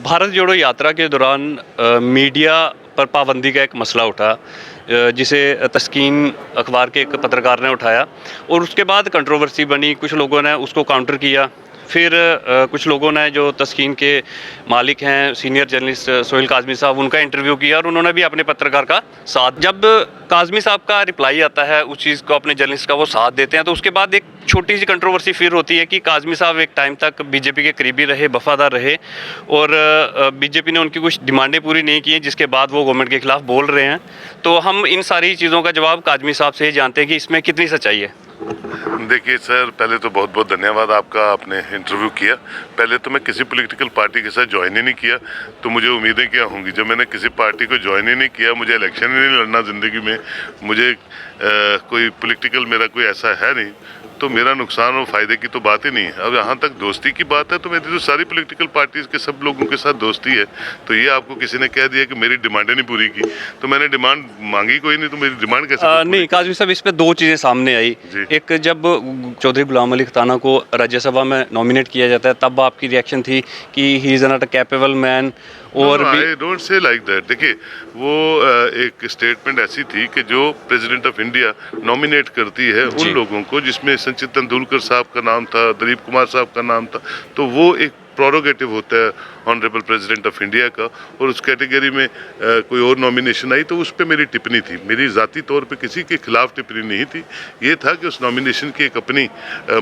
भारत जोड़ो यात्रा के दौरान मीडिया पर पाबंदी का एक मसला उठा, जिसे तस्कीन अखबार के एक पत्रकार ने उठाया और उसके बाद कंट्रोवर्सी बनी। कुछ लोगों ने उसको काउंटर किया। फिर कुछ लोगों ने, जो तस्कीन के मालिक हैं, सीनियर जर्नलिस्ट सोहेल काज़मी साहब, उनका इंटरव्यू किया और उन्होंने भी अपने पत्रकार का साथ। जब काज़मी साहब का रिप्लाई आता है उस चीज़ को, अपने जर्नलिस्ट का वो साथ देते हैं, तो उसके बाद एक छोटी सी कंट्रोवर्सी फिर होती है कि काज़मी साहब एक टाइम तक बीजेपी के करीबी रहे, वफादार रहे और बीजेपी ने उनकी कुछ डिमांडें पूरी नहीं की, जिसके बाद वो गवर्नमेंट के खिलाफ बोल रहे हैं। तो हम इन सारी चीज़ों का जवाब काज़मी साहब से ही जानते हैं कि इसमें कितनी सच्चाई है। देखिए सर, पहले तो बहुत बहुत धन्यवाद आपका, आपने इंटरव्यू किया। पहले तो मैं किसी पॉलिटिकल पार्टी के साथ ज्वाइन ही नहीं किया, तो मुझे उम्मीदें क्या होंगी। जब मैंने किसी पार्टी को ज्वाइन ही नहीं किया, मुझे इलेक्शन ही नहीं लड़ना ज़िंदगी में, मुझे कोई पॉलिटिकल मेरा कोई ऐसा है नहीं, तो मेरा नुकसान और फ़ायदे की तो बात ही नहीं है। अब यहाँ तक दोस्ती की बात है, तो मेरी तो सारी पॉलिटिकल पार्टीज़ के सब लोगों के साथ दोस्ती है। तो ये आपको किसी ने कह दिया कि मेरी डिमांडें नहीं पूरी की, तो मैंने डिमांड मांगी कोई नहीं, तो मेरी डिमांड कैसे नहीं काज़मी साहब, इस पे दो चीज़ें सामने आई। एक, जब चौधरी गुलाम अली खताना को राज्यसभा में नॉमिनेट किया जाता है, तब आपकी रिएक्शन थी कि he is not a capable man. और I don't say like that. देखिए, वो एक स्टेटमेंट ऐसी थी कि जो प्रेसिडेंट ऑफ इंडिया नॉमिनेट करती है उन लोगों को, जिसमें सचिन तेंदुलकर साहब का नाम था, दिलीप कुमार साहब का नाम था, तो वो एक प्रोरोगेटिव होता है ऑनरेबल प्रेसिडेंट ऑफ इंडिया का। और उस कैटेगरी में कोई और नॉमिनेशन आई तो उस पर मेरी टिप्पणी थी। मेरी ज़ाती तौर पे किसी के खिलाफ टिप्पणी नहीं थी। ये था कि उस नॉमिनेशन की एक अपनी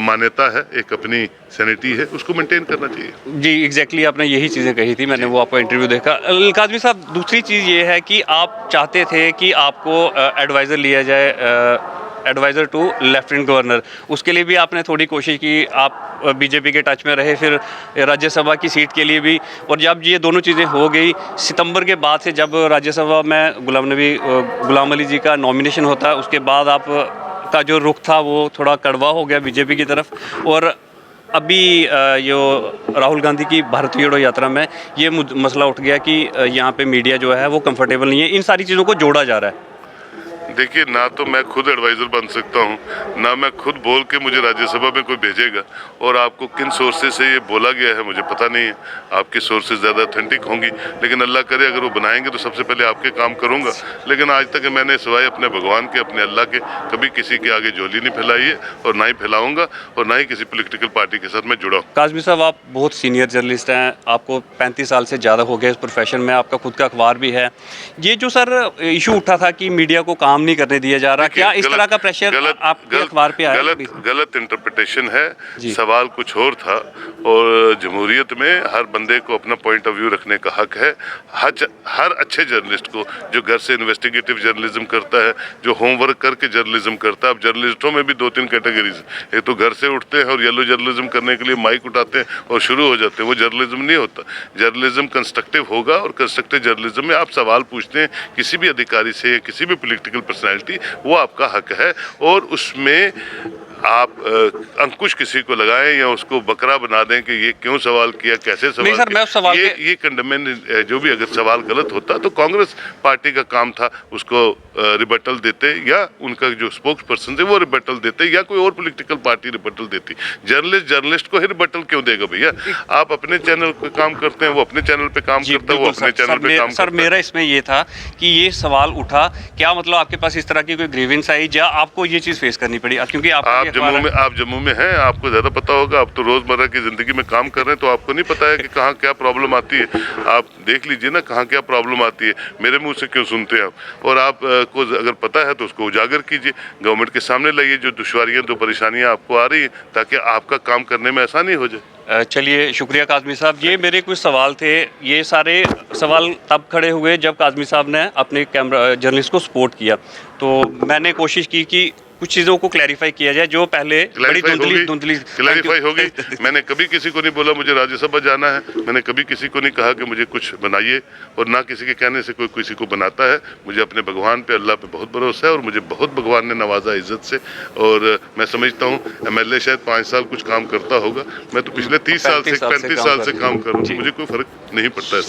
मान्यता है, एक अपनी सैनिटी है, उसको मेंटेन करना चाहिए। जी एग्जैक्टली, आपने यही चीज़ें कही थी, मैंने वो आपका इंटरव्यू देखा। काज़मी साहब, दूसरी चीज़ ये है कि आप चाहते थे कि आपको एडवाइज़र लिया जाए, एडवाइज़र टू लेफ्टिनेंट गवर्नर। उसके लिए भी आपने थोड़ी कोशिश की, आप बीजेपी के टच में रहे, फिर राज्यसभा की सीट के लिए भी। और जब ये दोनों चीज़ें हो गई, सितंबर के बाद से जब राज्यसभा में गुलाम अली जी का नॉमिनेशन होता है, उसके बाद आप का जो रुख था वो थोड़ा कड़वा हो गया बीजेपी की तरफ। और अभी जो राहुल गांधी की भारत जोड़ो यात्रा में ये मसला उठ गया कि यहाँ पे मीडिया जो है वो कंफर्टेबल नहीं है। इन सारी चीज़ों को जोड़ा जा रहा है। देखिए, ना तो मैं खुद एडवाइज़र बन सकता हूँ, ना मैं खुद बोल के मुझे राज्यसभा में कोई भेजेगा। और आपको किन सोर्सेज से ये बोला गया है मुझे पता नहीं है, आपकी सोर्सेज ज़्यादा ऑथेंटिक होंगी, लेकिन अल्लाह करे अगर वो बनाएंगे तो सबसे पहले आपके काम करूँगा। लेकिन आज तक मैंने सिवाय अपने भगवान के, अपने अल्लाह के, कभी किसी के आगे झोली नहीं फैलाई है और ना ही फैलाऊँगा, और ना ही किसी पोलिटिकल पार्टी के साथ मैं जुड़ा हूँ। काज़मी साहब, आप बहुत सीनियर जर्नलिस्ट हैं, आपको 35 साल से ज़्यादा हो गया इस प्रोफेशन में, आपका खुद का अखबार भी है। ये जो सर इशू उठा था कि मीडिया को काम नहीं करने दिया जा रहा, क्या इस तरह का प्रेशर आपके अखबार पे आया? गलत इंटरप्रिटेशन है। सवाल कुछ और था, और जमहूरियत में हर बंदे को अपना पॉइंट ऑफ व्यू रखने का हक है। हर अच्छे जर्नलिस्ट को, जो घर से इन्वेस्टिगेटिव जर्नलिज्म करता है, जो होमवर्क करके जर्नलिज्म करता है। अब जर्नलिस्टों में भी 2-3 कैटेगरीज, एक तो घर से उठते हैं और येलो जर्नलिज्म करने के लिए माइक उठाते हैं और शुरू हो जाते हैं, वो जर्नलिज्म नहीं होता। जर्नलिज्म कंस्ट्रक्टिव होगा, और कंस्ट्रक्टिव जर्नलिज्म में आप सवाल पूछते हैं किसी भी अधिकारी से या किसी भी पॉलिटिकल पर्सनैलिटी, वो आपका हक है। और उसमें आप अंकुश किसी को लगाएं या उसको बकरा बना दें कि ये क्यों सवाल किया, कैसे सवाल सर, किया, ये कंडमेंट, जो भी अगर सवाल गलत होता तो कांग्रेस पार्टी का काम था उसको रिबटल देते, या उनका जो स्पोक्स पर्सन थे वो रिबटल देते, या कोई और पॉलिटिकल पार्टी रिबटल देती। जर्नलिस्ट को ही रिबटल क्यों देगा भैया? आप अपने चैनल पे काम करते हैं, वो अपने चैनल पे काम करता है, वो अपने चैनल पे काम करता है। सर, मेरा इसमें ये था कि ये सवाल उठा, क्या मतलब आपके पास इस तरह की कोई ग्रीवेंस आई, या आपको ये चीज़ फेस करनी पड़ी? क्योंकि आप जम्मू में हैं, आपको ज़्यादा पता होगा। आप तो रोज़मर्रा की ज़िंदगी में काम कर रहे हैं, तो आपको नहीं पता है कि कहाँ क्या प्रॉब्लम आती है। आप देख लीजिए ना, कहाँ क्या प्रॉब्लम आती है। मेरे मुंह से क्यों सुनते हैं आप? और आप को अगर पता है तो उसको उजागर कीजिए, गवर्नमेंट के सामने लाइए जो दुश्वारियाँ, जो परेशानियाँ आपको आ रही हैं, ताकि आपका काम करने में आसानी हो जाए। चलिए, शुक्रिया काज़मी साहब। ये मेरे कुछ सवाल थे। ये सारे सवाल तब खड़े हुए जब काज़मी साहब ने अपने जर्नलिस्ट को सपोर्ट किया, तो मैंने कोशिश की कि कुछ चीज़ों को क्लैरिफाई किया जाए जो पहले बड़ी धुंधली क्लैरिफाई होगी। मैंने कभी किसी को नहीं बोला मुझे राज्यसभा जाना है, मैंने कभी किसी को नहीं कहा कि मुझे कुछ बनाइए, और ना किसी के कहने से कोई किसी को बनाता है। मुझे अपने भगवान पे, अल्लाह पे बहुत भरोसा है, और मुझे बहुत भगवान ने नवाजा इज्जत से। और मैं समझता हूँ MLA शायद 5 साल कुछ काम करता होगा, मैं तो पिछले 30 साल से 35 साल से काम कर रहा हूँ, मुझे कोई फर्क नहीं पड़ता है।